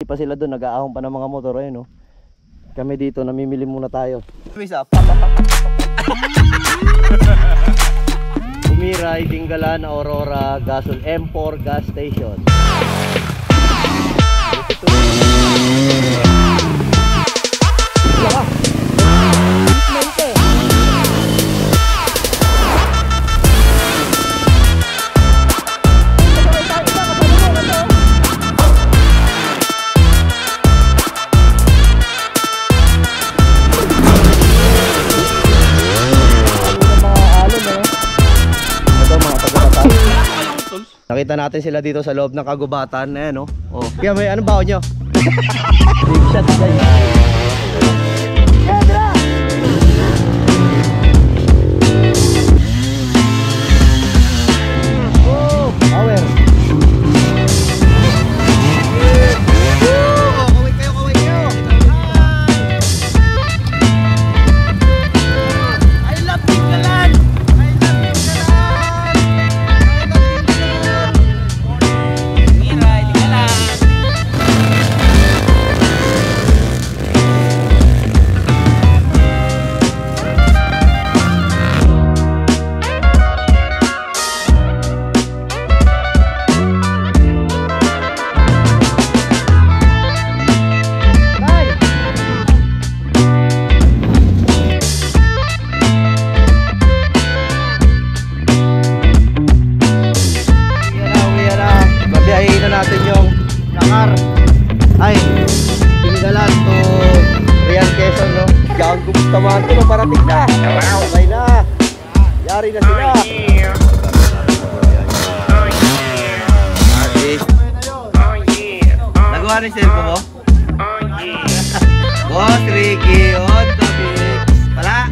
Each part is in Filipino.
pa sila doon, nag-aahon pa ng mga motor. Ayun, no? Kami dito, namimili muna tayo. Umiray, Dingalan, Aurora, Gasol M4 gas station. Nakita natin sila dito sa loob ng kagubatan. Ayan, no? Oh. Kaya may ano ba nyo? Big shot guys. Oh, power. Natin yung Nakar ay Dingalan to Rian Quezon, no? Diyan kumustamaan ko, parating na. Okay na. Yari na sila. Nagawa na yung cellphone mo? Boss Ricky on the mix. Wala.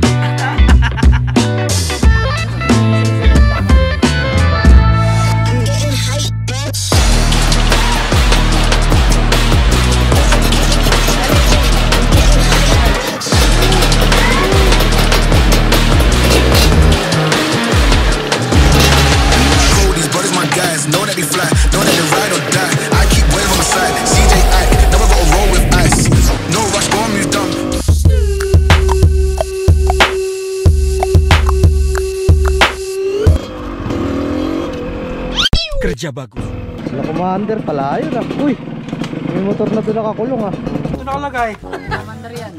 Kerja bagus. Sila commander pala yun ah. Uy, may motor na doon nakakulong ah. Ito nakalagay. Commander yan.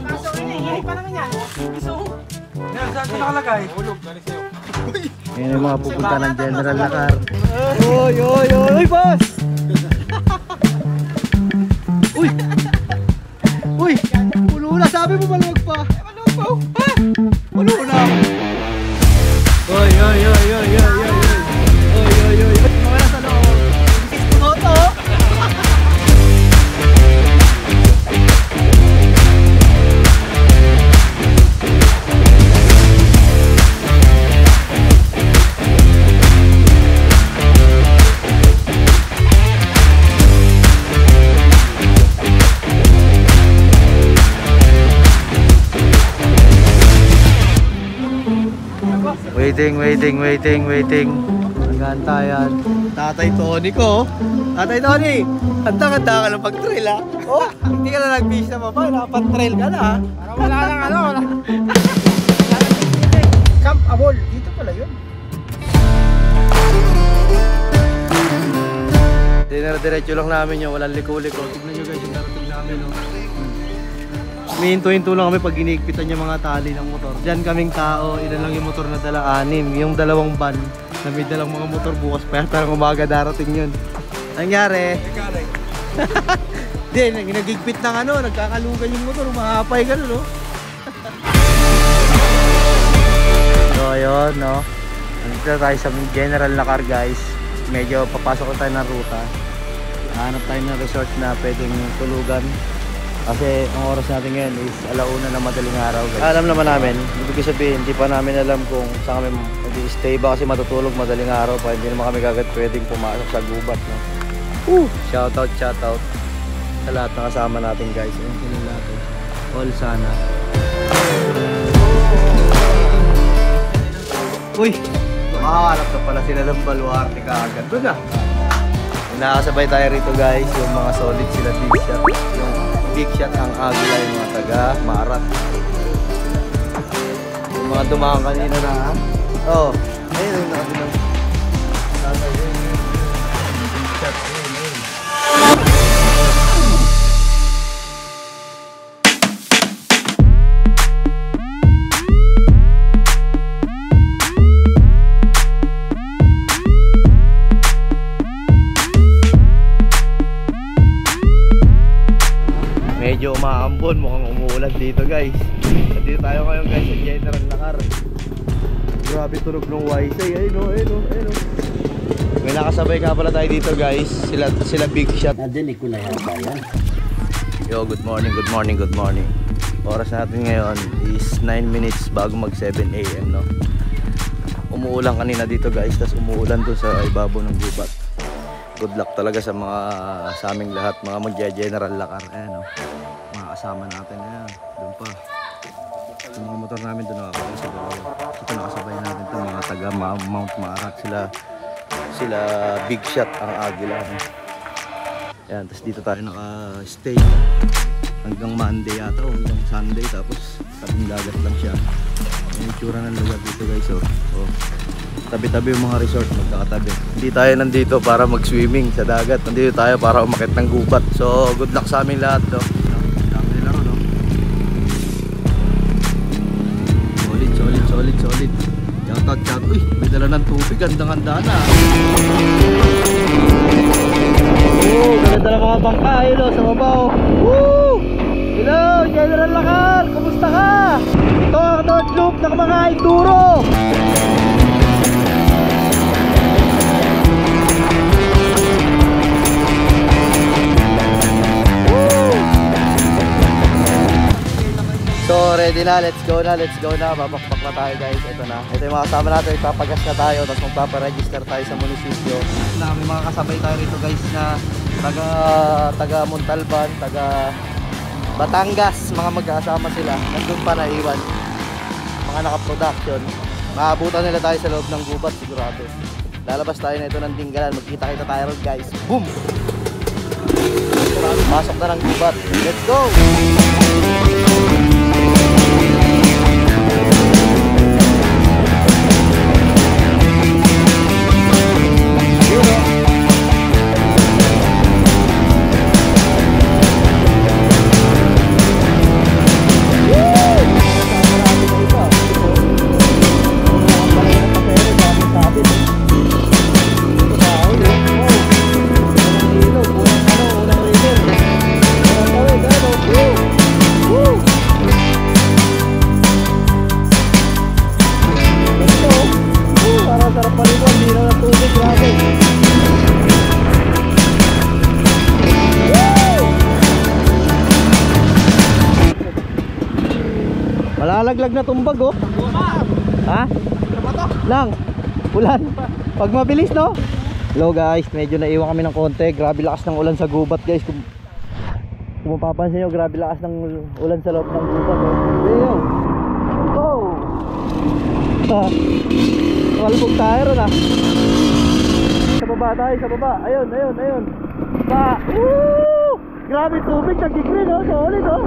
Kaso hinihingi pa naman yan. Gusto. Yan, saan ito nakalagay? Ulog, galing sa'yo. Yan yung mga pupunta ng General Nakar. Uy, uy, uy, uy, boss! Uy! Uy! Pulo na, sabi mo maluwag pa. Maluwag pa. Ha? Pulo na. Uy, uy, uy, uy, uy, uy. Uy, uy, uy. Mga nasa loob. Moto. Waiting. Nag-aantayan. Tatay Tony ko. Tatay Tony, handa-handa ka na pag-trail ha. Oh, hindi ka na nag-fish na mabay. Nakapag-trail ka na ha. Parang wala lang ano. Wala. Camp Abol. Dito pala yun. Diretso lang namin yun. Walang liko-liko. Tignan nyo guys yung narating namin. No? Humihinto-hinto lang kami pag iniigpitan yung mga tali ng motor. Diyan kaming tao, ilan lang yung motor na dala, 6. Yung dalawang van na may dalang mga motor bukas pa yata ng umaga darating yun. Nangyari? Hindi, nagigpit ng ano, nagkakalugan yung motor, umahapay ka no? So ayun, no? Nandito tayo sa General Nakar guys. Medyo papasok tayo ng ruta. Hanap tayo ng resort na pwedeng tulugan. Kasi ang oras natin ngayon is 1:00 na madaling araw guys. Alam naman namin, ibig sabihin, hindi pa namin alam kung saan kami mag-stay ba kasi matutulog madaling araw pa. Hindi naman kami kagad pwedeng pumasok sa gubat. No? Shoutout sa lahat na kasama natin guys. Ayun sila natin. All sana. Uy! Makaharap na pala sila ng baluarte kaagad. Doon na! Nakasabay tayo rito guys, yung mga solid sila big shot. Yung big shot ang agila, yung mga taga Marat. Yung mga dumaan kanina na, oh, ayun yung nakabilang. Big shot, ayun. Medyo umaambon, mukhang umuulan dito guys. Dito tayo ngayon guys sa General Lakar. Grabe tunog ng Wisay, ayun o, ayun o, ayun o. May nakasabay nga pala tayo dito guys, sila big shot. Nadinig ko na yan ba yan? Yo, good morning, good morning, good morning. Oras natin ngayon is 9 minutes bago mag 7 AM no. Umuulan kanina dito guys, tas umuulan dun sa ibabaw ng gubat. Good luck talaga sa aming lahat, mga magja-General Lakar. Ayan o, mga kasama natin, ayan, doon pa. Yung mga motor namin doon nakakapag sa bawah. Ito nakasabay natin ito, mga taga Mount Marat, sila big shot ang agila. Ayan, tapos dito tayo naka-stay hanggang Monday yata o hanggang Sunday, tapos tabing dagat lang siya. Yung itsura ng lugar dito guys, oh. Tabi-tabi yung mga resort, magkakatabi. Hindi tayo nandito para mag-swimming sa dagat. Nandito tayo para umakit ng gubat. So, good luck sa amin lahat, no? Dami nila ron, no? Solid. Shout. Uy, may dala ng tubig. Gandang-ganda na. Oh, ganda ng mga bangka, no? Sa babaw. Woo! Hello, General Lakar! Kumusta ka? Ito ang North Loop ng mga enduro! So ready na, let's go na, babakbak na tayo guys, ito na. Ito yung mga kasama natin, ipapagas na tayo, tapos magpaparegister tayo sa munisipyo. May mga kasabay tayo rito guys na taga Montalban, taga Batangas, mga magkasama sila. Nandun pa naiwan, mga naka-production. Maabutan nila tayo sa loob ng gubat sigurado. Lalabas tayo na ito ng Tinggalan, magkita-kita tayo ron guys. Boom! Pasok na ng gubat, let's go! Malalaglag na tumbag oh. Ha? Lang. Ulan. Pag mabilis no. Hello guys, medyo naiwan kami ng konti. Grabe lakas ng ulan sa gubat guys. Kung mapapansin nyo, grabe lakas ng ulan sa loob ng gubat oh. Ayun. Oh. Walbog tayo ron ah. Sa baba tayo, sa baba. Ayun. Ba. Woo! Grabe tubig, nag-green oh. Solid oh.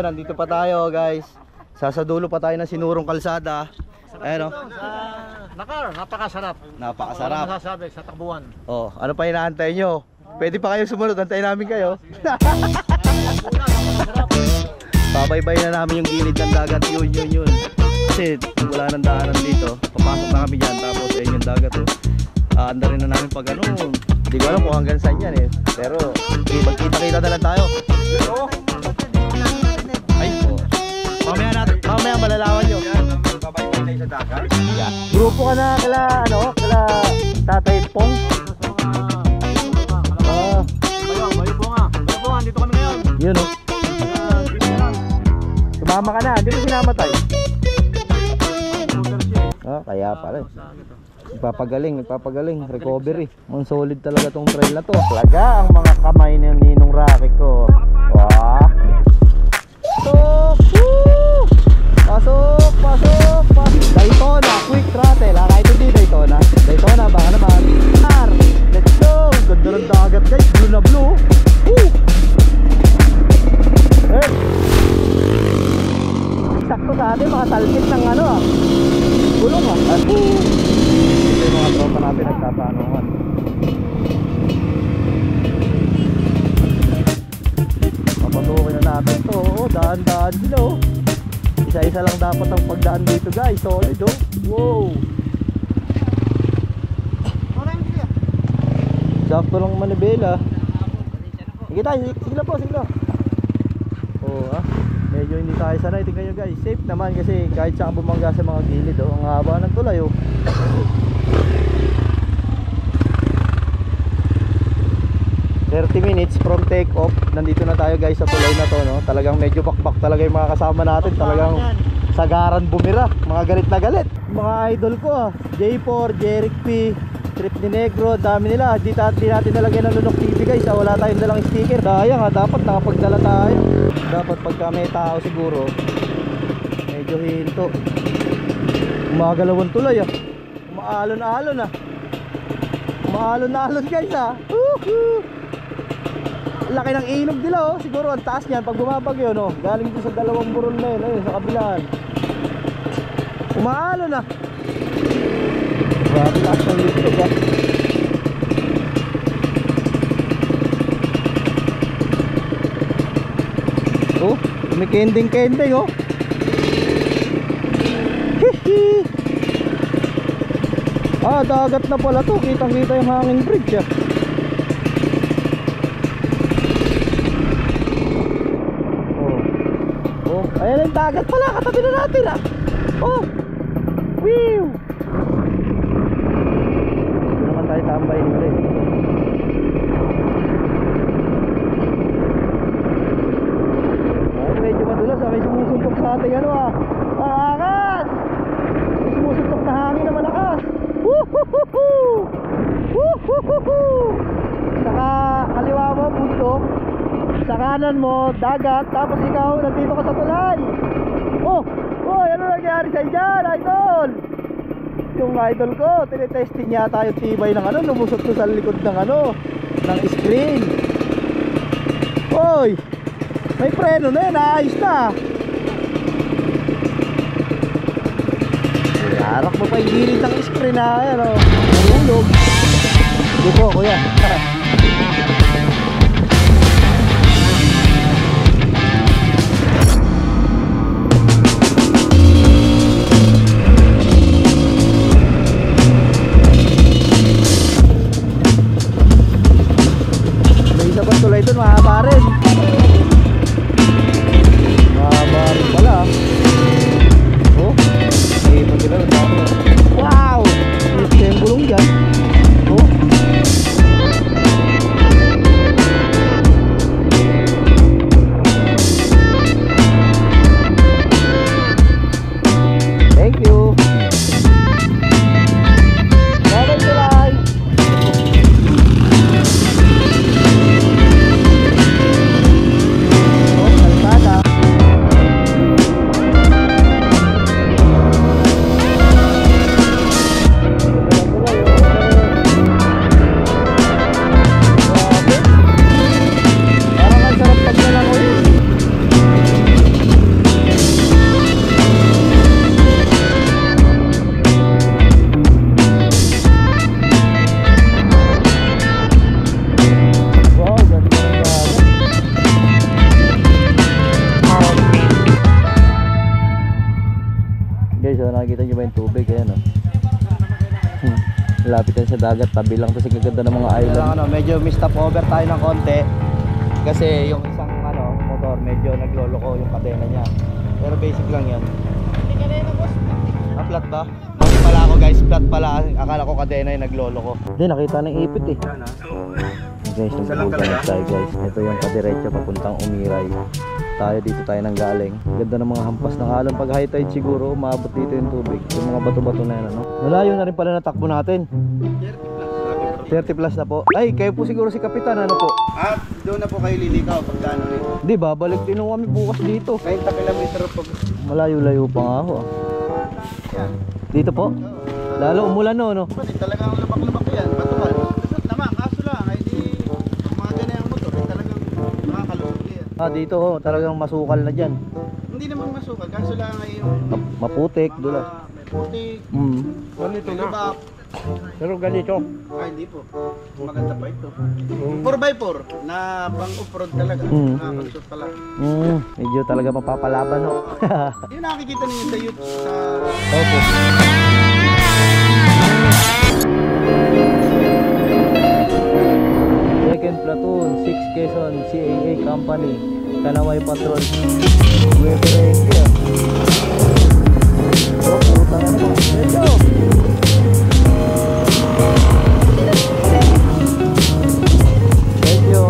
Nandito pa tayo guys. Sa dulo pa tayo ng sinurong kalsada. Ayan o. Nakar, napakasarap. Napakasarap. Wala masasabi sa takbuhan. Oh, ano pa inaantay nyo? Pwede pa kayo sumunod, antayin namin kayo. Babaybay na namin yung gilid ng dagat, yun. Kasi wala nang daanan dito. Papasok na kami dyan, tapos ayun yung dagat oh. Anda rin na namin pag ano, hindi ko alam kung hanggang saan yan eh. Pero magkita-kita na lang tayo. Ay po. Mamaya malalaman nyo. Babaybay tayo sa dagat. Yeah. Grupo ka na kala Tatay Pong. Bayo po nga, dito kami ngayon. Yun oh. Sumama ka na, hindi mo sinamatay. Kaya pala. Nagpapagaling, recovery. Ang solid talaga tong trail na to. Talaga ang mga kamay ng Ninong Rocky ko. Wah. Pasok. Daytona, quick throttle. Kahit hindi Daytona, baka naman. Let's go. Ganda ng dagat guys, blue na blue. Woo. Sakto sa atin, makasalkit ng gulong ito yung mga tropa natin nagtatanungan. Papasukin na natin to. Daan-daan sila oh. Isa-isa lang dapat ang pagdaan dito guys. Solid oh. Wow. Sakto lang manibela. Sige tayo, sige lang. Oh medyo hindi tayo sanay. Tingnan nyo guys, safe naman kasi kahit saan bumangga sa mga gilid oh. Ang haba ng tulay oh. 30 minutes from take off. Nandito na tayo guys sa tulay na to no. Talagang medyo bakbak talaga yung mga kasama natin. Talagang sagaran bumira. Mga galit na galit. Mga idol ko J4, Jeric P, Trip ni Negro, dami nila. Di natin nalagyan ng Lunok TV guys wala tayong dalang sticker. Dayang dapat nakapagdala tayo. Dapat pagka may tao siguro medyo hinto. Umagalawang tulay umaalon-alon umaalon-alon guys laki ng inog nila siguro ang taas niyan pag bumabagyo no. Galing dito sa dalawang burol na yun sa kabilaan. Umaalon grabe lakas ng inog may kending oh. Hihi. Dagat na pala to. Kitang-kita yung hanging bridge ayan yung dagat pala. Katabi na natin Whew. Ito naman tayo tambayin ulit. Medyo madulas may sumusuntok sa ating angas. May sumusuntok na hangin na malakas. Saka kaliwa mo bundok, sa kanan mo dagat, tapos ikaw nandito ka sa tulay. Ano nangyari sa dyan idol? Yung idol ko tinetesting yata yung tibay ng lumusot ko sa likod ng ng screen. May preno na yun, ayos na. Harap mo pa yung gilid ng screen nahulog. Hindi po kuya. May isa pa tulay doon, mahaba rin. Pala wow! Ito yung gulong dyan nakikita nyo ba yung tubig? Ayan, oh. Lapit yan sa dagat, tabi lang kasi kaganda ng mga island. Medyo mistop over tayo ng konti kasi yung isang motor medyo nagloloko yung kadena niya. Pero basic lang yan. Hindi ka na yun, boss. Flat ba? Mali pala ako guys, flat pala. Akala ko kadena yung nagloloko. Hindi, nakita ng ipit eh. Guys, nagbubugan tayo guys. Ito yung kadiretso papuntang Umiray. Dito tayo nang galing. Ganda ng mga hampas ng alon. Pag high tide siguro, maabot dito yung tubig. Yung mga bato-bato na yan, ano? Malayo na rin pala natakbo natin. 30 plus na po. Ay, kayo po siguro si Kapitan, ano po? Doon na po kayo lilikaw pagkano rin. Di ba, balik din kami bukas dito. 30 kilometer po. Malayo-layo pa nga ako. Yan. Dito po? Lalo umulan no? Pwede talagang lubak-lubak yan. Batuhan. Lusot naman. Kaso lang. Ay di mga ganyan ang motor. Talagang makakalusot yan. Dito talagang masukal na dyan. Hindi naman masukal. Kaso lang ay yung Maputik, dulas. may putik. Ganito May lubak. Pero ganito. Ay hindi po. Maganda pa ito. 4x4 na pang off-road talaga. Nakakalusot pala. Medyo talaga mapapalaban no? Yung nakikita ninyo sa YouTube sa... Opo. Second Platoon, 6 Quezon, CAA Company, Kanaway Patrol. Gueperengue. Oh, puta na naman. Let's go! Medyo...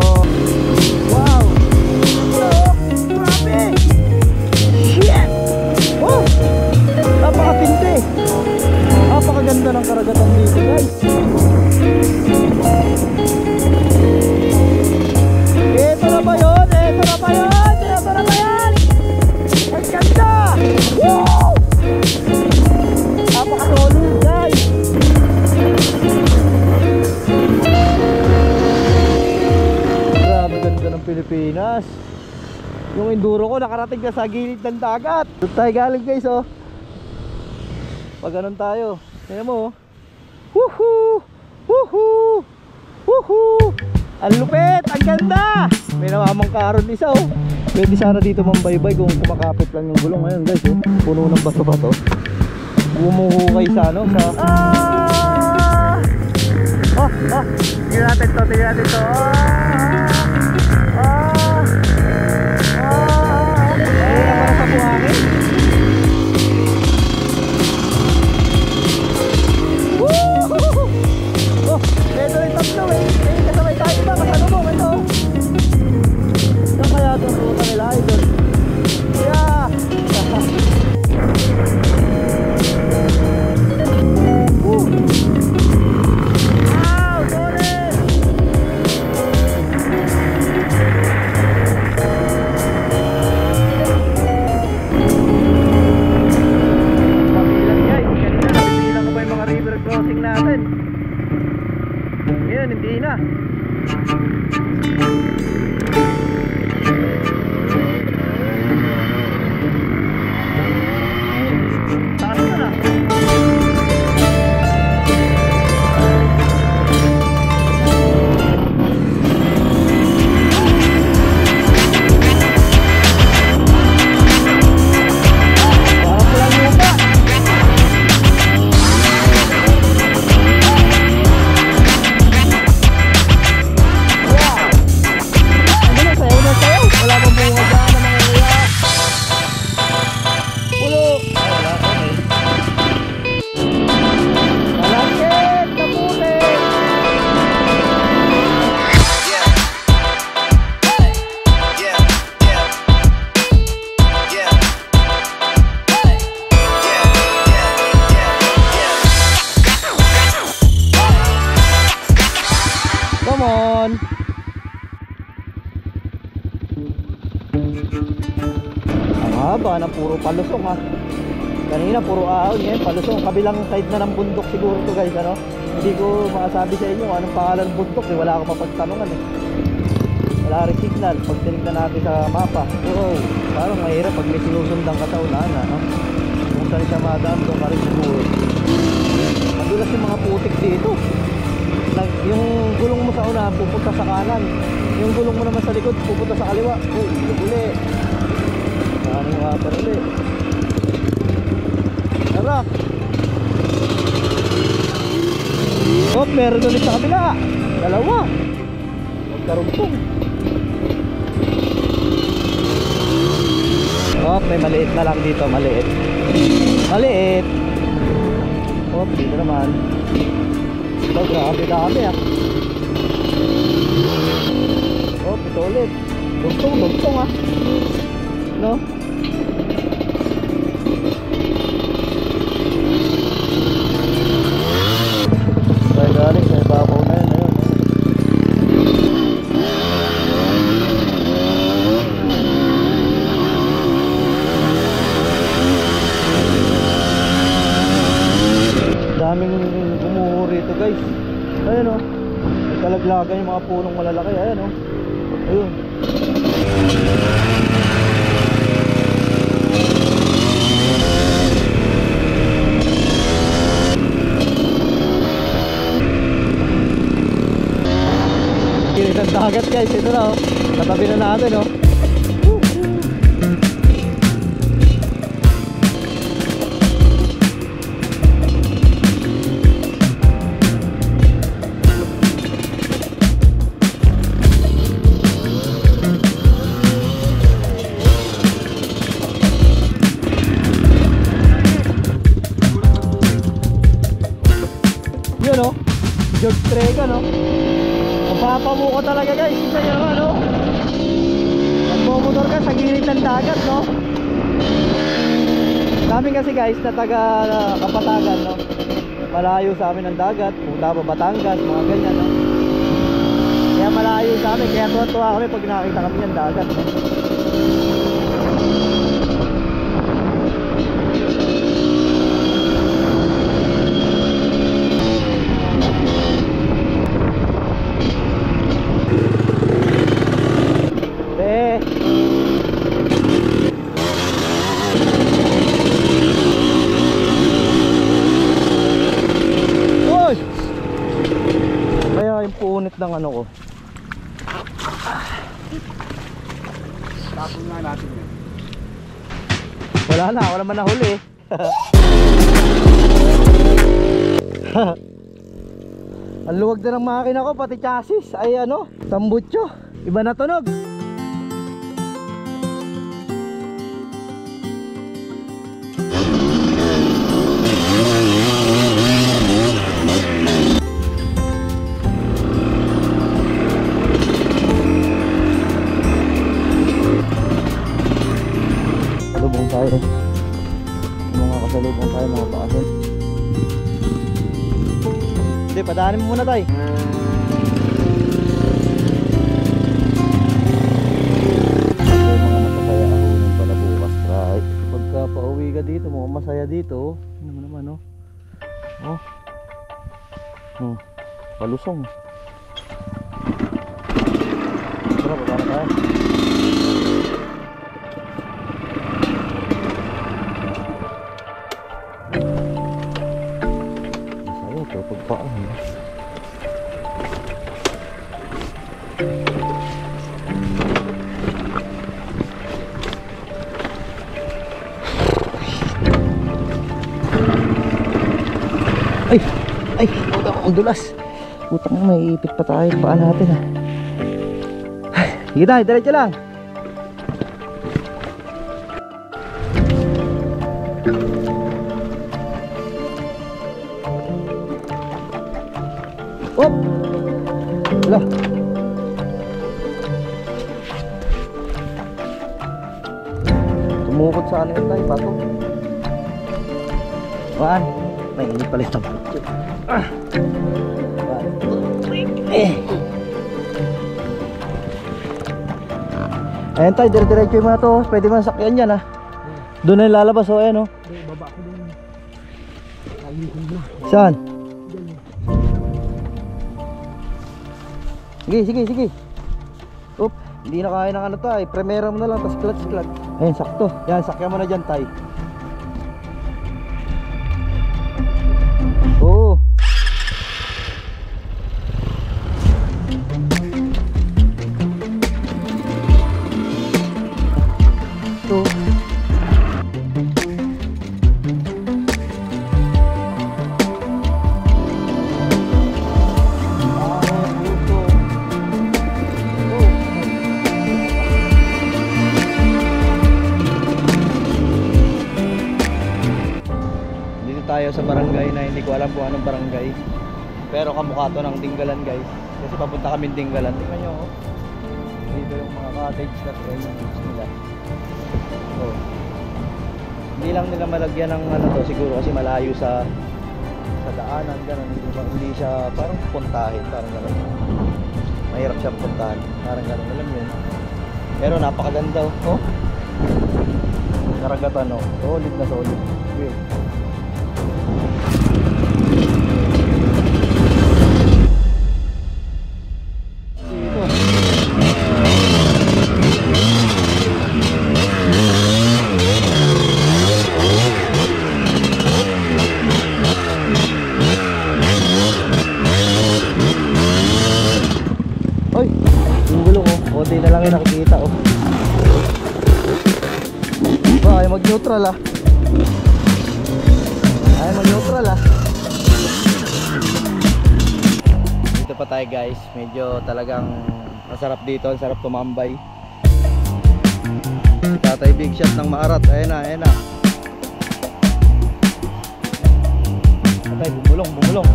Wow! Grabe! Shit! Oh! Napakatindi! Napakaganda ng karagatan dito guys! Ito na ba yun? Ito na ba yun? Ito na ba yan? Ang ganda! Wow! Napaka-solid guys! Grabe ganda ng Pilipinas. Yung enduro ko nakarating na sa gilid ng dagat. Doon tayo galing guys oh. Pag ganun tayo. Tingnan mo oh. Woohoo! Woohoo! Woohoo! Ang lupit! Ang ganda! May namamang karon isa oh. Pwede sana dito mambaybay kung kumakapit lang yung gulong. Ngayon guys oh. Puno ng bato-bato. Bumuhukay sa ano sa... Oh! Tingnan natin to, tingnan natin to. Ayun na para sa buhangin. Woo! Oh, ito yung tatlo eh. Kasabay tayo ba? Masalubong ito. Saan kaya itong ruta nila? Ito. Yeah! Woo! Wow! Solid! Pabilang guys. Kanina nabibilang ko ba yung mga river crossing natin? Ngayon, hindi na. Taas na na. Parang pulang lupa. Wala pang bunga dyan na mga kuya. Pulo. Wala, okay. Malakit, kaputi. Come on. Ang haba ng puro palusong ha. Kanina puro ahon, ngayon palusong. Kabilang side na ng bundok siguro to guys ano. Hindi ko masabi sa inyo anong pangalan ng bundok eh. Wala akong mapagtanungan eh. Wala rin signal pag tinignan natin sa mapa. Oo, parang mahirap pag may sinusundan ka sa unahan ha. Kung saan siya madaan doon ka rin siguro. Madulas yung mga putik dito. Yung gulong mo sa unahan pupunta sa kanan. Yung gulong mo naman sa likod pupunta sa kaliwa. Oh, uli. Maraming water ulit. Tara. Oh, meron ulit sa kabila. Dalawa. Magkarugtong. Oh, may maliit na lang dito, maliit. Maliit. Oh, dito naman. Oh, grabe dami ah. Oh, ito ulit. Dugtong ah. No? Ay, galing sa ibabaw na yun. Ayun. Daming gumuho rito guys. Ayun o. Nagkalaglagan yung mga punong malalaki. Ayun o. Ayun. Kilit ang dagat guys. Ito na o. Katabi na natin o. George Trega no. Mapapamu ko talaga guys. Isa yun ano. Nagmomotor ka sa gilid ng dagat no. Namin kasi guys na taga Kapatagan no. Malayo sa amin ang dagat. Punta pa Batangas mga ganyan no. Kaya malayo sa amin. Kaya tuwa kami pag nakakita kami ng dagat no. Punit ng ano ko. Tapos nga natin yun. Wala man nahuli. Ang luwag na ng makina ko, pati chassis ay ano, tambutso. Iba na tunog. Tayo. Mga kasalubong tayo mga paasin. Hindi, padaanin mo muna tayo. Mga masasaya ahonin pala bukas. Right. Pagka pauwi ka dito, mga masaya dito. Ano naman no? Oh. Palusong. Tara, baba na tayo. Pagpaan ay utang ang dulas. Utang na, may ipit pa tayo paan natin ha. Sige tayo, diretso lang. Op! Wala. Tumukot sa ano yun tayo, bato. Waan. May init pala sa bato. Ayan tayo, dire-diretso yung mga to. Pwede man sakyan yan ha. Doon na yung lalabas o ayan o. Baba ko doon. Saan? Sige. Oop, hindi na kaya ng ano tayo. Primera mo na lang, tapos clutch. Ayun, sakto. Yan, sakyan mo na dyan tayo. Oo. Ito. tayo sa barangay na hindi ko alam kung anong barangay. Pero kamukha to ng Dinggalan guys. Kasi papunta kami Dinggalan. Tingnan nyo oh. Dito yung mga cottage na to, yung beach nila. Oh. Hindi lang nila malagyan ng ano to, siguro kasi malayo sa daanan, gano'n. Hindi siya parang puntahin, parang gano'n. Mahirap siyang puntahan, parang gano'n, alam yun. Pero napakaganda oh. Karagatan oh, solid na solid. View. Oy, yung gulong oh. Konti na lang yung nakikita oh. Ba, ayaw mag-neutral ah. Ayaw mag-neutral ah. Dito pa tayo guys. Medyo talagang masarap dito. Ang sarap tumambay. Si Tatay big shot ng maarat. Ayan na, ayan na. Tatay, bumulong, bumulong.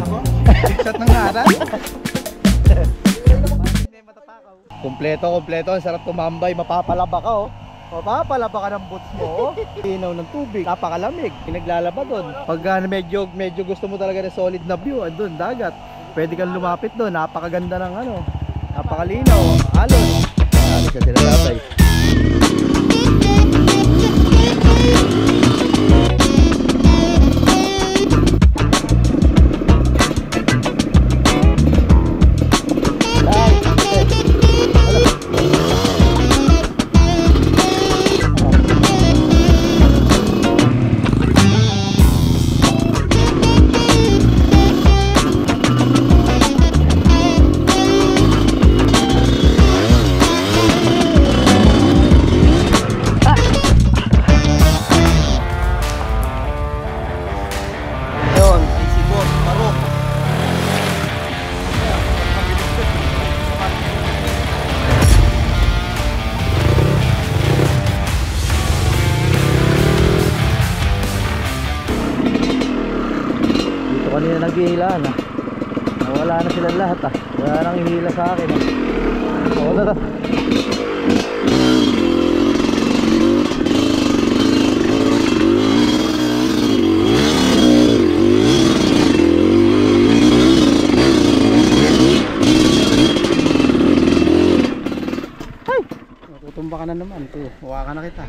Ako? Big shot ng ngaran? Kompleto, kompleto. Ang sarap tumambay. Mapapalaba ka oh. Mapapalaba ka ng boots mo oh. Tinaw ng tubig. Napakalamig. Pinaglalaba doon. Pag medyo gusto mo talaga ng solid na view, andun, dagat. Pwede kang lumapit doon. Napakaganda ng ano. Napakalinaw. Alon. Alis na sila tatay. Kanina naghihilaan ah. Nawala na sila lahat ah. Wala nang hihila sa akin ah. Wala na. Ay! Tutumba ka na naman. Huwa ka na kita.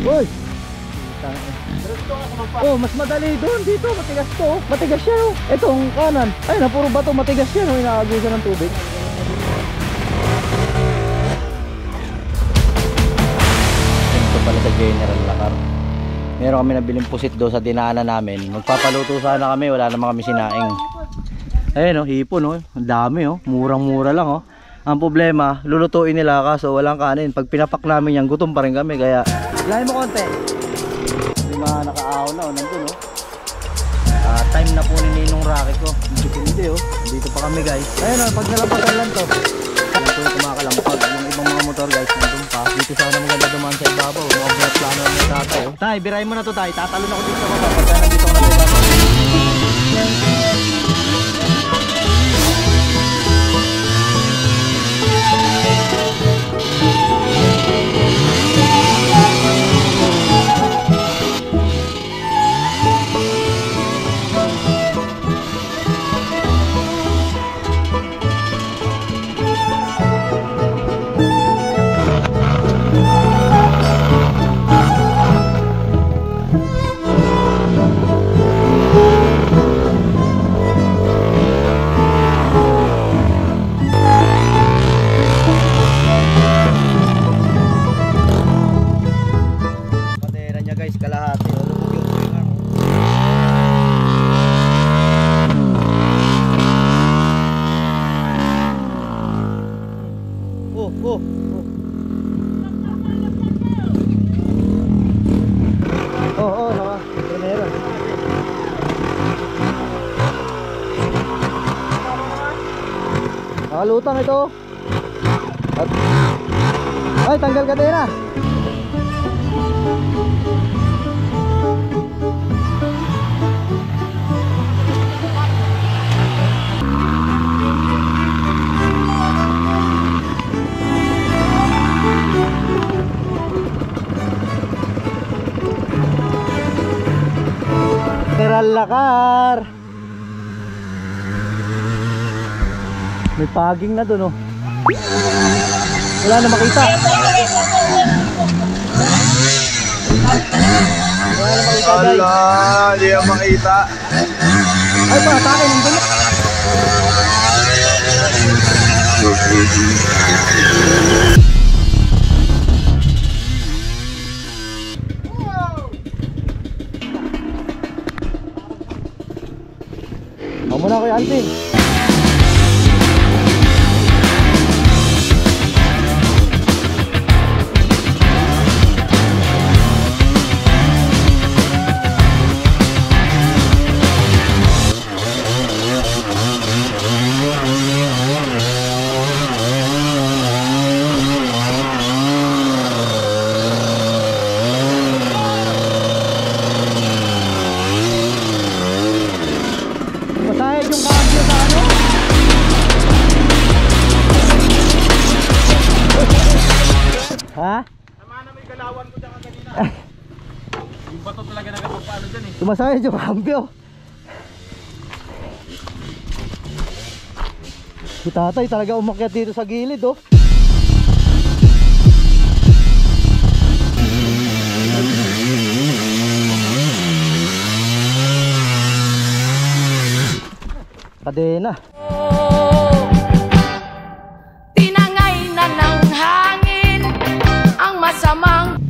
Uy! Oh, mas madali doon. Dito, matigas to. Matigas siya oh. Itong kanan. Ay, na puro bato. Matigas yan oh. Inaagusan ng tubig. Ito pala sa General Lakar. Meron kami nabiling pusit do sa dinaanan namin. Magpapaluto sana kami. Wala naman kami sinaing. Ayun oh, hipon oh. Ang dami oh. Murang-mura lang oh. Ang problema, lulutuin nila kaso walang kanin. Pag pinapak namin yan, gutom pa rin kami. Kaya, lahin mo konti. May mga nakaahaw na, nandun oh. Time na po ni Ninong Rocky ko. Hindi oh. Dito pa kami guys. Ayun oh, pag nalampasan lang to. Yan po yung kumakalampag. Yung ibang mga motor guys, nandun pa. Dito sana maganda dumaan sa ibabaw. Mga plano ng tatay oh. Tay, birahin mo na to tay. Tatalon ako dito sa baba. Pagka nandito ka na ibabaw. kalahati. O, lumog yung tuwing ako. Oh, oh, oh. Oh, oh, naka. Meron. Nakalutang ito. At ay, tanggal ka din na. General Lakar. May paging na doon, oh. Wala na makita. Wala na makita, guys. Ala, hindi na makita. Ay, patakin yung dulo. Ako muna kay Alvin. Masayad yung cambio sa ano? Ha? Tama na may galawan ko dyan kanina. Yung bato talaga nagpapalo dyan eh. Sumasayad yung cambio. Si tatay talaga umakyat dito sa gilid, oh. Kadena. Tinangay na ng hangin ang masamang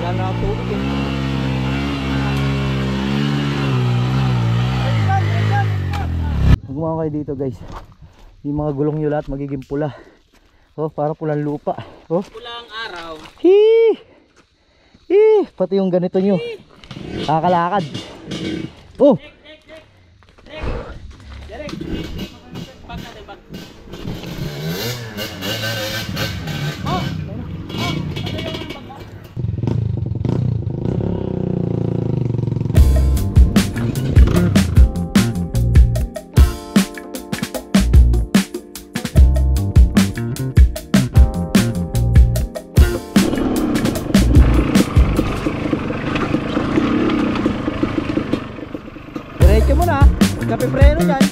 Wala na ang tubig, eh. Gumawa kayo dito, guys. Yung mga gulong nyo lahat magiging pula. Oh, para pulang lupa. Oh. Pulang araw. Hee! Hee! Pati yung ganito nyo. Kakalakad. Oh! Derek. Bak natin, bak. Diretso mo na. Kape preno dyan.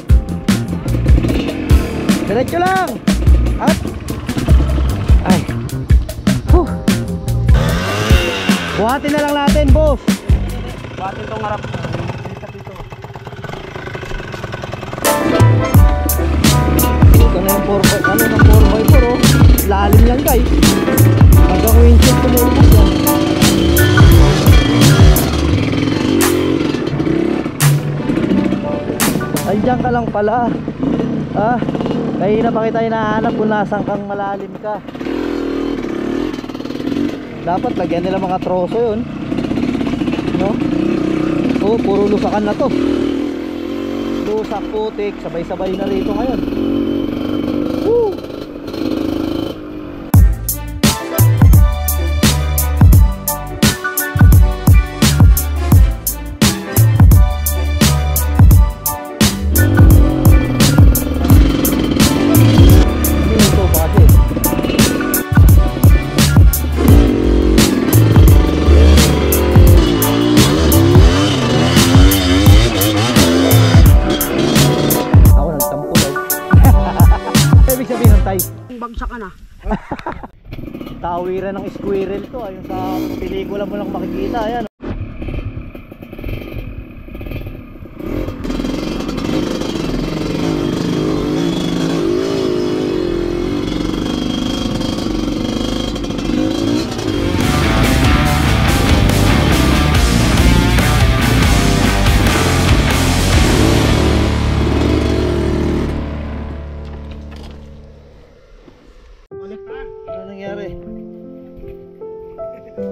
Diretso lang. At ay. Huh. Buhatin na lang natin, boss. Bakit itong harap? Ito na yung 4x, ano ng 4x4, oh. Lalim lang, guys. Hanggang windshield tumulong yan. Andiyan ka lang pala. Ah, kanina pa kita hinahanap kung nasan kang malalim ka. Dapat lagyan nila mga troso yun, no? Oh, puro lusakan na to. Lusak, putik, sabay-sabay na rito ngayon. Woo! ka na. Tawiran ng squirrel to, ayun sa pelikula mo lang makikita. Ayan. Ano nangyari?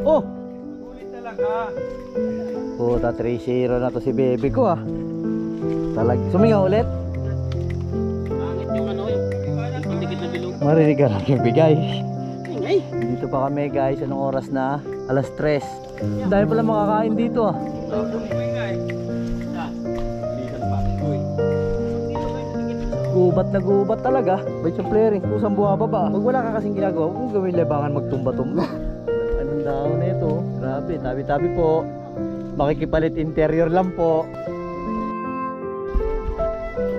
Oh! Ulit talaga. Puta, 3-0 na to si baby ko ah. Sumingaw ulit? Pangit yung ano, yung dikit na bilog. Marinig ka lang yung bigay. Ingay. Dito pa kami guys, anong oras na? Alas 3. Dahil pala makakain dito ah. Gubat na gubat talaga. Bait yung flaring, kusang buhababa. Pag wala ka kasing ginagawa, huwag gawin labangan magtumba-tumba. Anong daw na ito? Grabe, tabi-tabi po. Makikipalit interior lang po.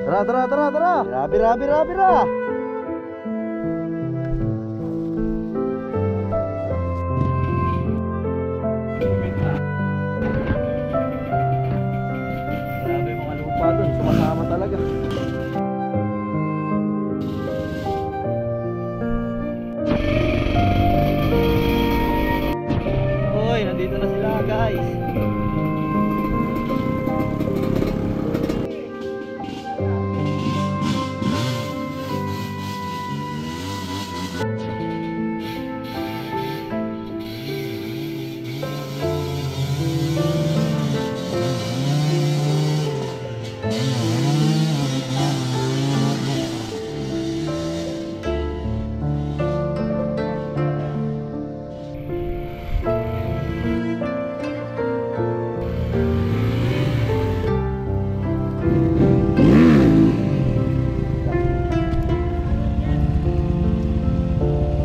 Tara, tara, tara, tara! Rabi, rabi, rabi, ra! Grabe mga lupa dun, sumasama talaga. Hoy, nandito na sila guys.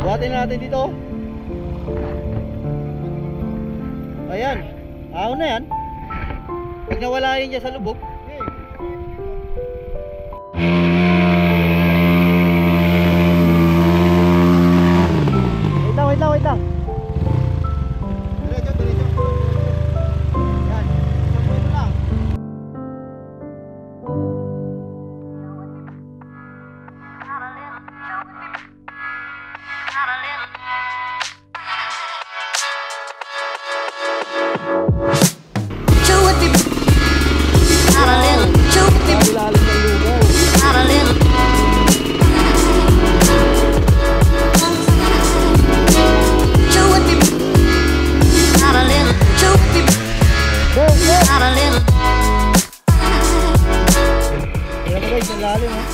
Buhatin na natin dito. Ayan, ahon na yan. Pag nawala yun dyan sa lubog. Wait lang, wait lang. Diretso, diretso. Yan. Ito lang. Ilalim ng lugaw. Go, go! Ayan mo guys, ang lalim oh.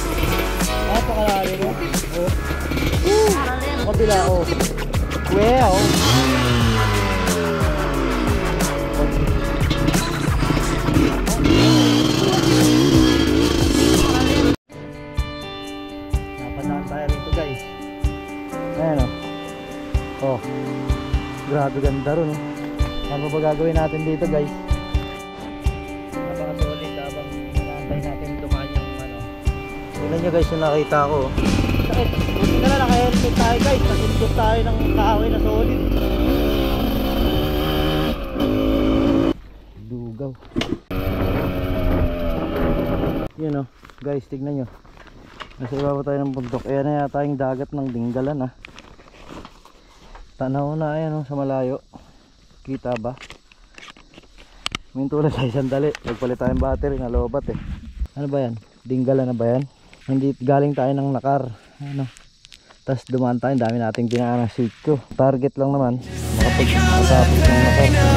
Napakalalim oh. Ang kabila oh. Wow! Napadaan tayo rito guys. Ayan oh. Oh. Grabe ganda ron oh. Ano ba gagawin natin dito guys? Napaka-solid habang inaantay natin dumaan yung ano. Tignan nyo guys yung nakita ko. Sakit. Buti na lang naka-helmet tayo guys. Nasundot tayo ng kahoy na solid. Lugaw. Yun o. Guys tignan nyo. Nasa ibaba tayo ng bundok. Ayan na yata yung dagat ng Dinggalan ah. Tanaw na ayan o sa malayo. Kita ba? Minto na tayo sandali. Nagpalit tayong battery na lobat eh. Ano ba yan? Dinggalan na ba yan? Hindi galing tayo ng Nakar. Ano? Tapos dumaan tayo. Dami nating dinaan ng sitio. Target lang naman. Makapagpapos ng Nakar.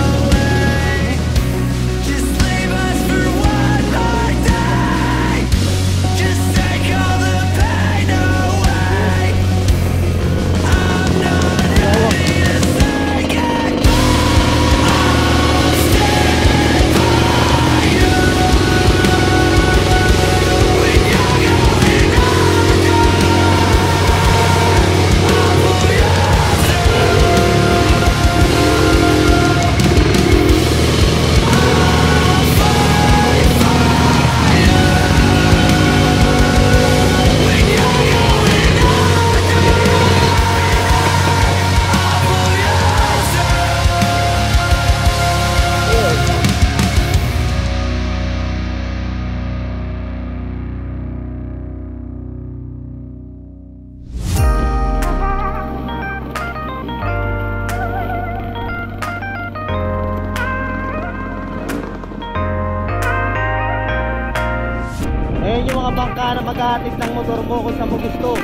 mga bangka na maghahatid ng motor mo kung saan mo gusto.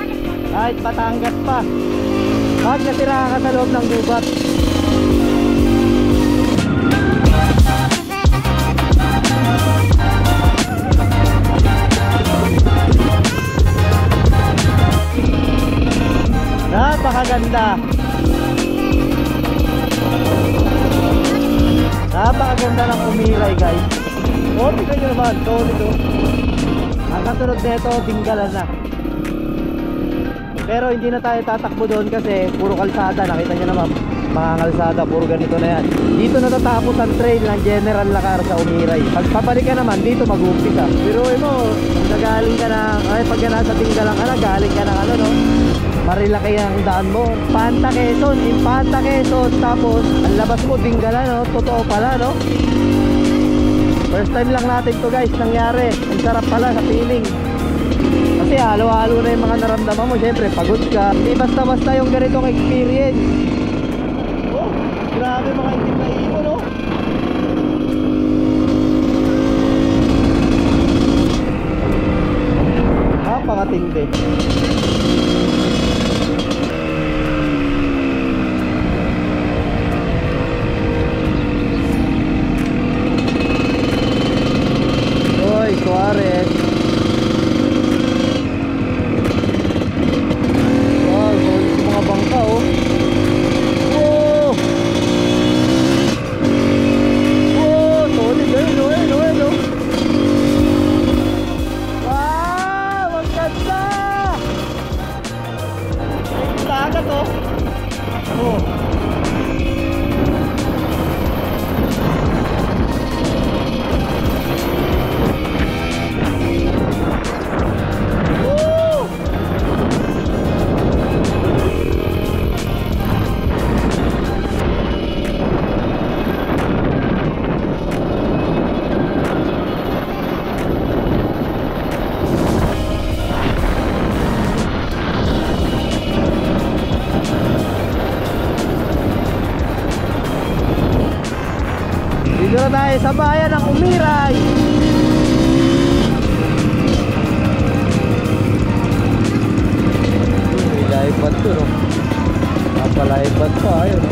Kahit Batangas pa. Pag natira ka sa loob ng gubat. Napakaganda. Napakaganda ng Umiray, guys. Oh, tignan nyo naman. Solid, oh. Ang kasunod nito, Dinggalan na. Pero hindi na tayo tatakbo doon kasi puro kalsada. Nakita nyo naman, mga kalsada, puro ganito na yan. Dito natatapos ang trail ng General Lacar sa Umiray. Pag papalik ka naman, dito mag-uumpisa. Pero mo, nagaling ka na, ay pag nasa Dinggalan ka na, galing ka na ano, no? Marilaki ang daan mo. Panta Quezon, Impanta Quezon. Tapos, ang labas mo, Dinggalan, no? Totoo pala, no? First time lang natin to, guys, nangyari. Ang sarap pala sa feeling. Kasi halo-halo na yung mga naramdaman mo. Siyempre, pagod ka. Hindi basta-basta yung ganitong experience. Oh, grabe mga itim na ibon, no? Napakatindi. Oy, Suarez. Wow, solid yung mga bangka, oh. Oh! Oh, solid. Ayun, ayun, ayun, oh. Wow, ang ganda! Ay, dagat, oh. Oh. Dito na tayo sa bayan ng Umiray. May live band to, no? Napalive band pa, ayun, no?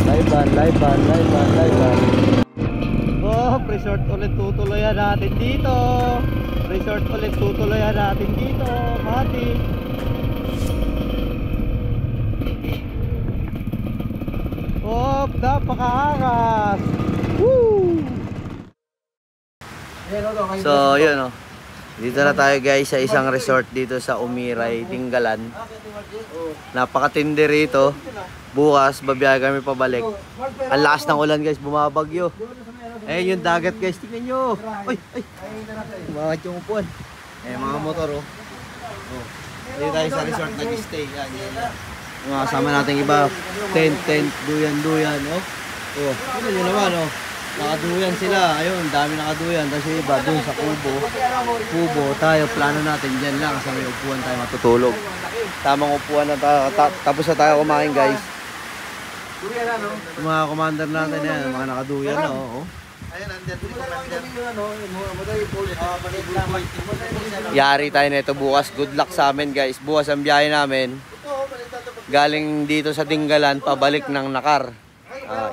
Live band, live band, live band, live band. Oh, resort ulit tutuloyan natin dito. Resort ulit tutuloyan natin dito. Mati. Oh, napakaangas. Woo! So, yun, oh. Dito na tayo, guys, sa isang resort dito sa Umiray, Dinggalan. Napakatindi rito. Bukas, babiyahe kami pabalik. Ang lakas ng ulan, guys, bumabagyo. Ayun yung dagat, guys, tingnan nyo. Ay, ay. Umangat yung upuan. Mga motor, oh. Dito tayo sa resort nag-stay. Yan, yan. Mga kasama natin iba, tent, duyan, oh. Oh, tingnan nyo naman, oh. Nakaduyan sila, ayun, dami nakaduyan. Tapos yung iba, dun sa kubo, tayo, plano natin dyan lang. Sa may upuan tayo matutulog. Tamang upuan na tapos na tayo kumain, guys. Yung mga commander natin yan, mga nakaduyan na, oh. Yari tayo nito bukas. Good luck sa amin, guys. Bukas ang biyahe namin. Galing dito sa Dinggalan, pabalik ng Lacar.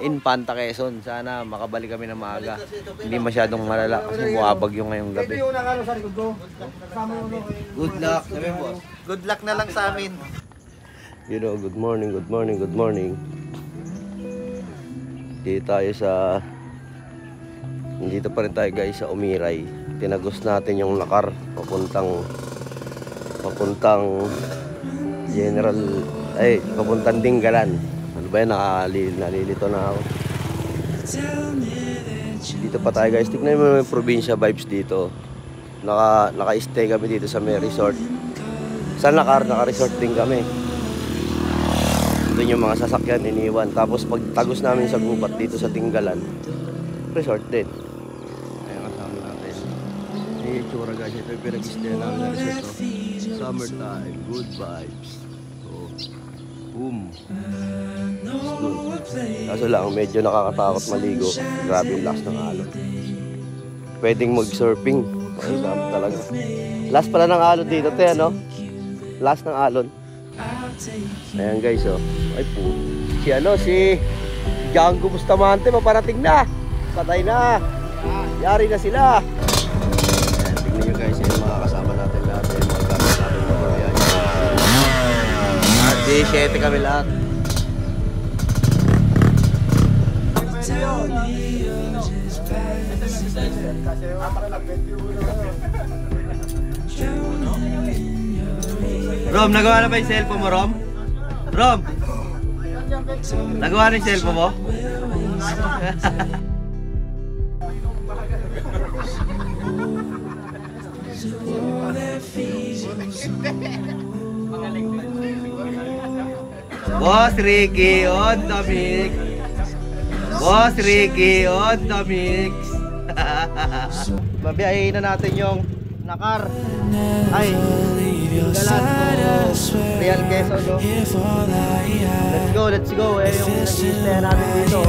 Impanta Quezon. Sana makabalik kami ng maaga. Hindi masyadong malala kasi buwabagyo ngayong gabi. Good luck. Good luck na lang sa amin. You know, good morning. Dito pa rin tayo, guys, sa Umiray. Tinagos natin yung Lacar papuntang papuntang Dinggalan. Ano ba yan? Nalilito na ako. Dito pa tayo, guys. Tignan mo yung probinsya vibes dito. Naka-stay kami dito sa may resort. Sa Lacar, naka-resort din kami. Doon yung mga sasakyan iniwan. Tapos pag tagos namin sa gubat dito sa Dinggalan, resort din. Ayun, kasama natin. Yung itsura, guys. Ito yung pinag-stay namin na resort. Summertime, good vibes. Boom. Kaso lang, medyo nakakatakot maligo. Grabe yung lakas ng alon. Pwedeng mag-surfing. Ay, dami talaga. Last pala ng alon dito, te, ano? Last ng alon. Ayan guys, oh. Ay po. Si Django Bustamante, paparating na. Patay na. Yari na sila. Ayan, tingnan nyo guys, yung mga kasama natin lahat. Yung mga gamit natin motor. Ayan. At 7 kami lahat. Rom, nagawa na ba yung cellphone mo, Rom? Rom! Nagawa na yung cellphone mo? Boss Ricky on the mix. Boss Ricky on the mix. Babiyahin na natin yung Nakar. Ay, Galan to Real Quezon, no? Let's go. Eh, yung nag-i-stay natin dito.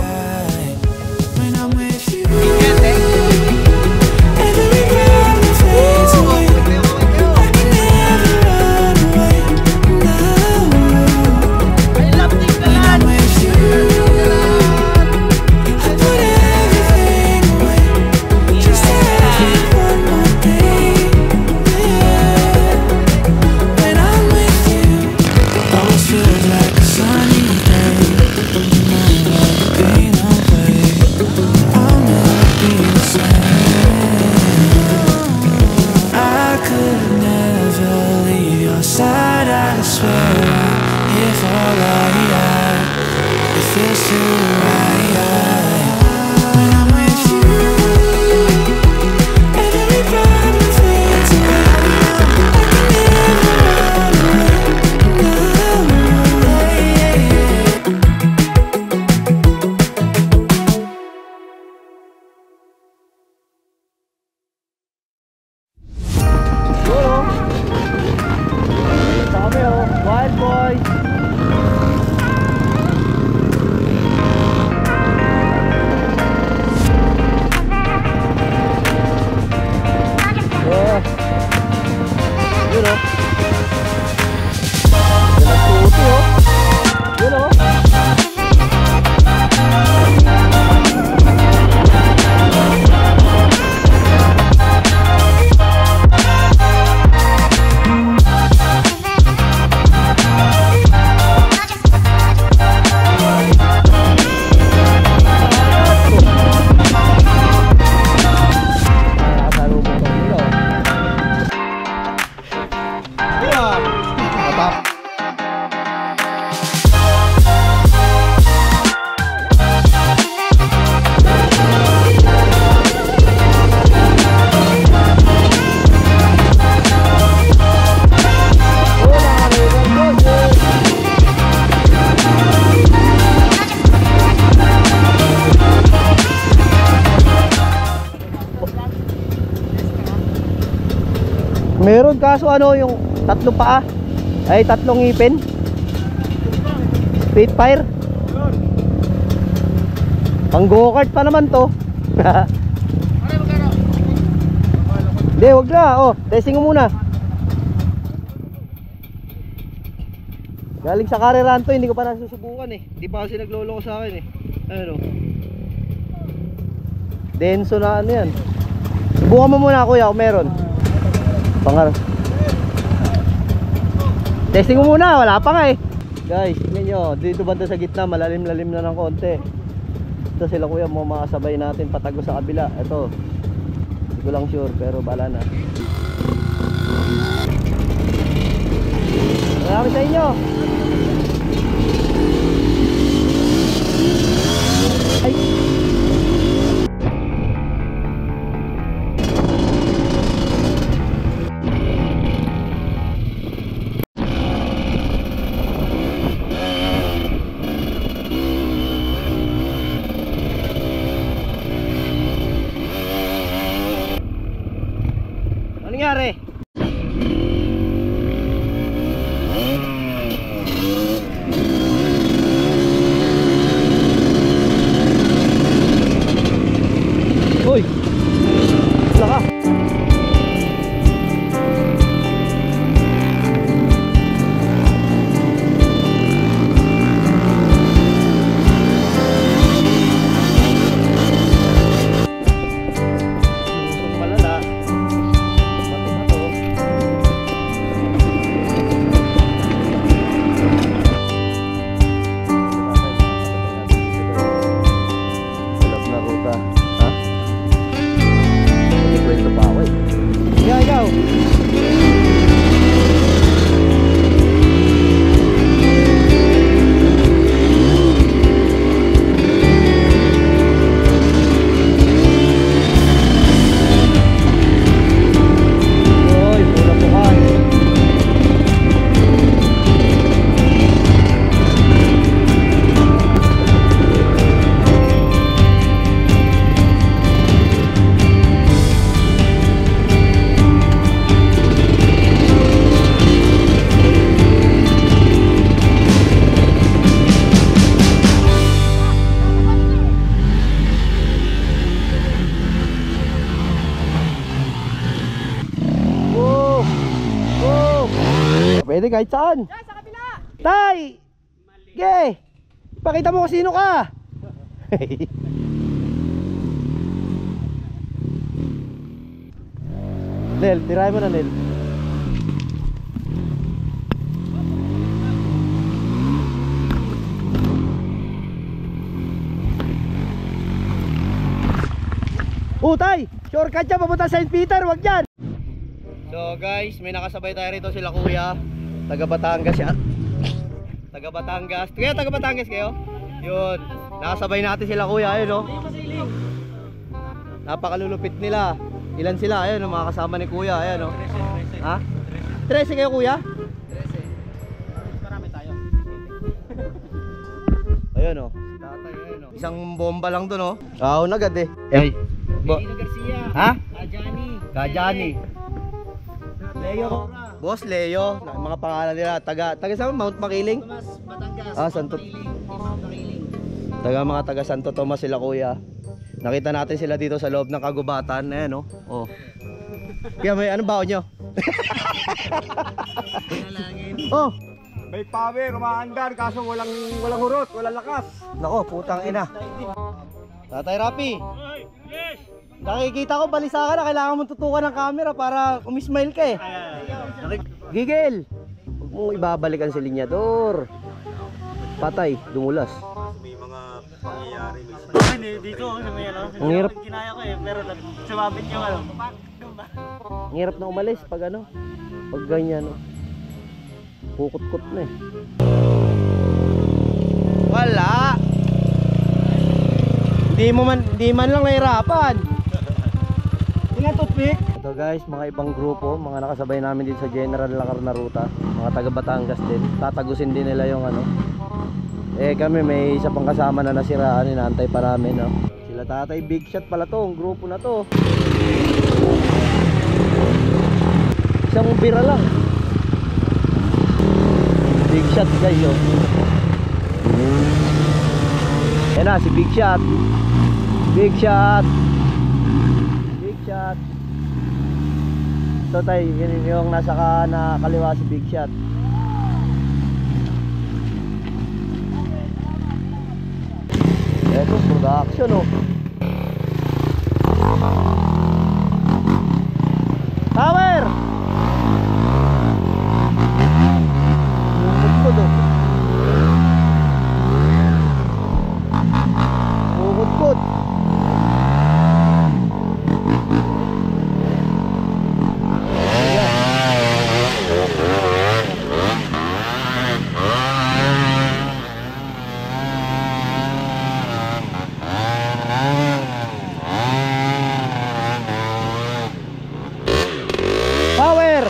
Meron kaso ano yung tatlong paa ay tatlong ngipin. Spitfire. Pang go-kart pa naman to. Hindi, wag na. Oh, testing mo muna. Galing sa Carreran to, hindi ko pa nasusubukan eh. Hindi pa kasi nagloloko sa akin eh. Ano? Denso na ano yan. Subukan mo muna kuya kung meron. Pangar. Testing mo muna, wala pa nga eh. Guys, tingnan nyo, dito banda sa gitna, malalim-lalim na ng konti. Ito sila kuya, makasabay natin patago sa kabila. Ito, hindi ko lang sure, pero bala na. Marami sa inyo. Ay. Nangyari? Uy! Wala ka! Pwede kahit saan. Yan, sa kabila! Tay! Ge! Pakita mo kung sino ka! Nel, tirahin mo na Nel. Tay! Shortcut dyan, papunta sa St. Peter, wag dyan! So guys, may nakasabay tayo rito sila kuya. Taga Batangas yan. Taga Batangas. Kaya taga Batangas kayo? Yun. Nakasabay natin sila kuya, ayun o. Napakalulupit nila. Ilan sila? Ayun o, mga kasama ni kuya, ayun o. Ha? 13 kayo kuya? 13. Marami tayo. Ayun o. Tatay, ayun o. Isang bomba lang dun o. Ahon agad eh. Ay. Lino Garcia. Ha? Kajani. Kajani. Leo. Boss Leo, mga pangalan nila. Taga saan? Mount Makiling? Tomas, Batangas. Ah, Santo. Taga Santo Tomas sila kuya. Nakita natin sila dito sa loob ng kagubatan. Ayan o. Oh. Kaya may ano baon nyo? Oh. May power, umaandar, kaso walang hurot, walang lakas. Nako, putang ina. Tatay Rapi. Nakikita ko balisa ka na, kailangan mong tutukan ng camera para umismile ka eh. Gigil. Huwag mong ibabalikan si linyador. Patay, dumulas. May mga pangyayari. Dito, may ano. Ang hirap. Kinaya ko eh, pero sumabit yung ano. Ang hirap na umalis pag ano. Pag ganyan no. Kukut-kut na eh. Wala. Hindi man lang nahirapan. Tingnan toothpick. Ito guys, mga ibang grupo, mga nakasabay namin dito sa General Lakar na ruta, mga taga Batangas din. Tatagusin din nila yung ano. Eh kami may isa pang kasama na nasiraan, inaantay pa namin, no. Sila Tatay Big Shot pala to, ang grupo na to. Isang bira lang. Big Shot guys, oh. Ayan na, si Big Shot. Big Shot. Big Shot. So tayo, yun yung nasa kaliwa si Big Shot. Eto, production oh. Power! Bukod oh. Bukod. Power!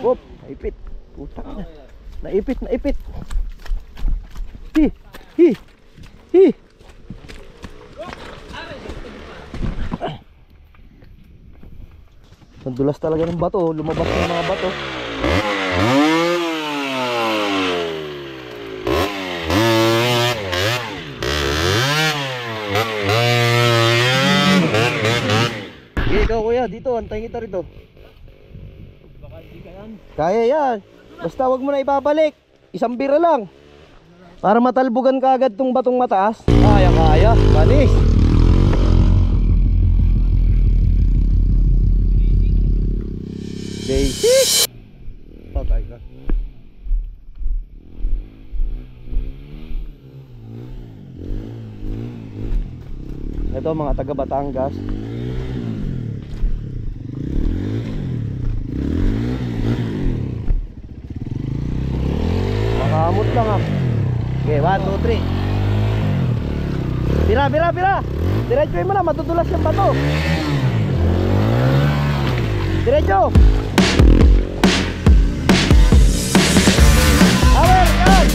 Op, naipit. Putak na. Naipit. Hi. Ang dulas talaga ng bato, lumabas ng mga bato. Dito kuya, dito, antayin kita rito. Kaya yan. Basta wag mo na ibabalik. Isang bira lang. Para matalbugan ka agad tong batong mataas. Kaya, manis. Basic. Patay ka. Ito mga taga Batangas. Makamot lang ah. Okay, 1, 2, 3. Bira. Diretsuin mo na, matutulas yung bato. Diretso. Power, yan.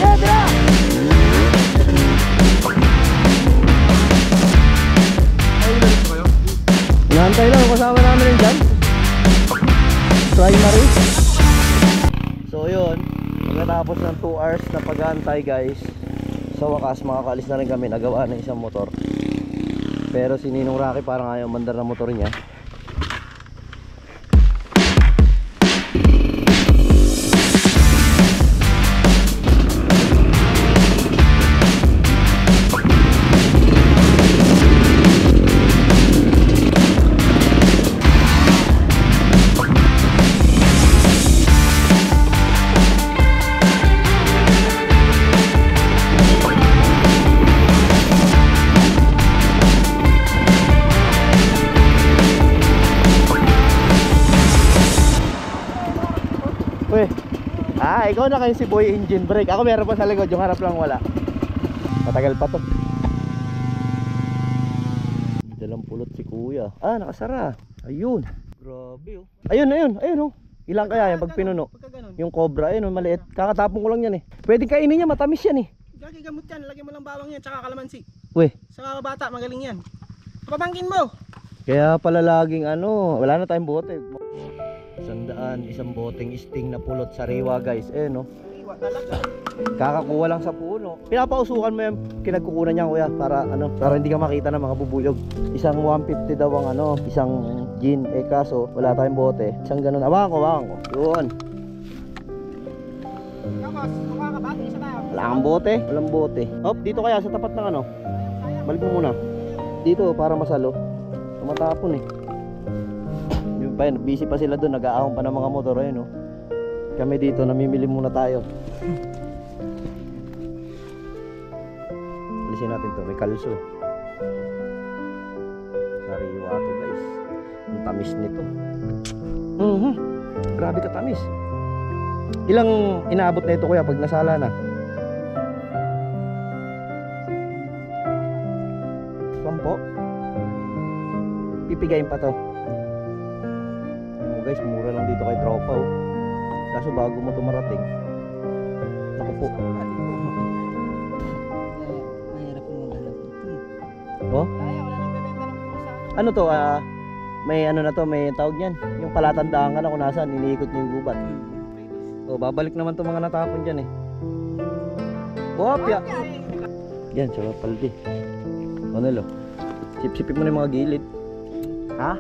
Yeah, bira. Inaantay lang, kasama namin yun dyan. Primary. So yun, pagkatapos ng 2 hours na pag-aantay guys, sa wakas makakaalis na rin kami, nagawa ng isang motor. Pero si Ninong Rocky parang ayaw mandar na motor niya. ikaw na kayo si Boy Engine Brake. Ako meron pa sa likod, yung harap lang wala. Matagal pa to. Dalang pulot si kuya. Ah, nakasara. Ayun. Grabe oh. Ayun oh. Ilang kaya yan pag pinuno? Yung cobra, ayun oh, maliit. Kakatapon ko lang yan eh. Pwede kainin niya, matamis yan eh. Gagamot yan, lagyan mo lang bawang yan, tsaka kalamansi. Uy. Sa mga bata, magaling yan. Papangkin mo. Kaya pala laging ano, wala na tayong bote. 100, isang boteng sting na pulot sariwa guys. Eh no. Sariwa talaga. Kakakuha lang sa puno. Pinapausukan mo yung kinagkukunan niya kuya para ano, para hindi ka makita ng mga bubuyog. Isang 150 daw ang ano, isang gin. Eh kaso wala tayong bote. Isang ganun. Awakan ko. Yun. Tapos, mukha ka ba? Isa tayo. Wala kang bote? Walang bote. Hop, dito kaya sa tapat ng ano. Balik mo muna. Dito para masalo. Tumatapon eh. Yung pa yun, busy pa sila doon, nag-aahon pa ng mga motor ayun oh. Kami dito, namimili muna tayo. Alisin natin to, may kalso. Sariwa to guys. Ang tamis nito. Grabe ka tamis. Ilang inaabot na ito kuya pag nasala na? Sampo? Pipigayin pa to. Oh guys, mura lang dito kay tropa oh. Kaso bago mo ito marating. Naku po. Mahirap mo maghanap dito. Oh? Kaya, wala nang bebenta ng pusa. Ano to? May ano na to, may tawag niyan. Yung palatandaan ka na kung nasaan, iniikot niyo yung gubat. Oh, babalik naman to mga natapon dyan eh. Wapya! Yan, sa paldi. Ano lo? Sip-sipin mo na yung mga gilid. Ha?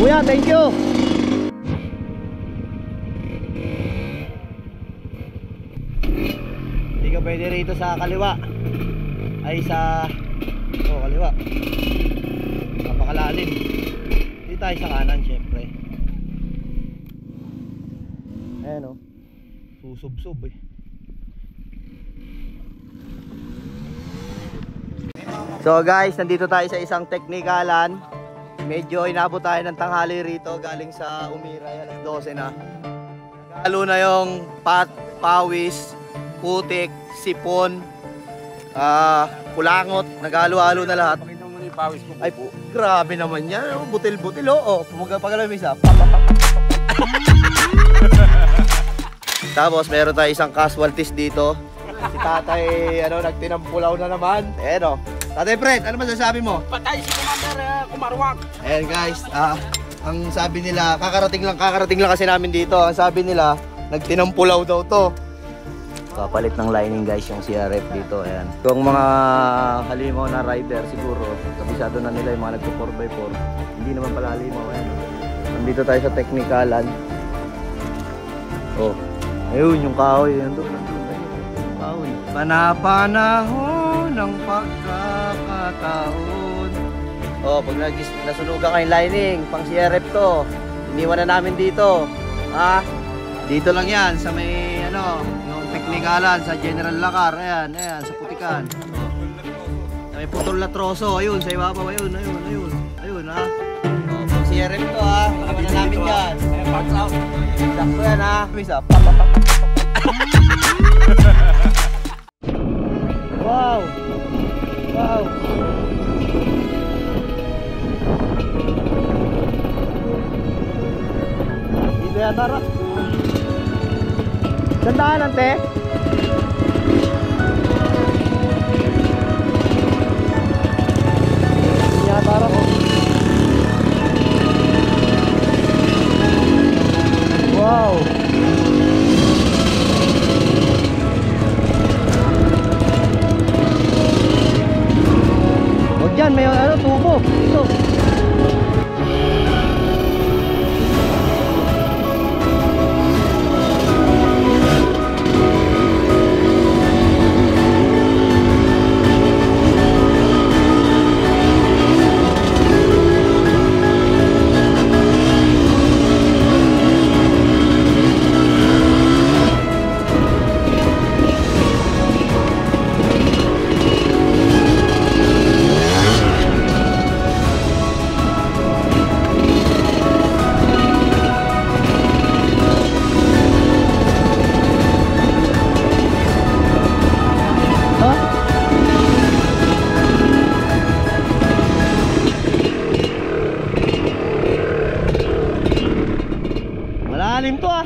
Kuya, thank you. Hindi ka pwede rito sa kaliwa. Ay sa kaliwa. Napakalalim. Dito tayo sa kanan syempre. Ayan o. Susub-sub eh. So guys, nandito tayo sa isang teknikalan. Medyo inabot tayo ng tanghali rito galing sa Umira, alas 12 na. Halo na yung pawis, putik, sipon, kulangot, naghalo-halo na lahat. Pakita mo na yung pawis ko. Ay po, grabe naman yan. Butil-butil oh. Pagalaw mo isa. Tapos meron tayo isang casualties dito. Si tatay, nagtinampulaw na naman. Ayan oh. Tatay Fred, ano masasabi mo? Patay si Commander Kumarwak. Ayan guys, ang sabi nila, kakarating lang kasi namin dito. Ang sabi nila, nagtinampulaw daw to. Kapalit ng lining guys yung CRF dito, ayan. Kung mga halimaw na rider siguro, kabisado na nila yung mga nagpo 4x4. Hindi naman pala halimaw, ayan. Nandito tayo sa teknikalan. Oh, ayun yung kahoy, yun doon. Kahoy. Panapanahon ng pagkakataon. Oh, pag nasunugan kayong lining, pang CRF to. Iniwan na namin dito. Dito lang yan sa may yung teknikalan sa General Lacar. Ayan, sa Putikan. Sa may putol na troso, ayun, sa ibabaw, ayun ha. Oh, pang CRF to ha. Iniwan na namin yan. Sakto yan ha. Misa, Wow! Wow! Dito yata ra. Sandaan ante. Yata ra ko. Wow! Huwag dyan, may ano, tubo. Ito. Malalim to ah.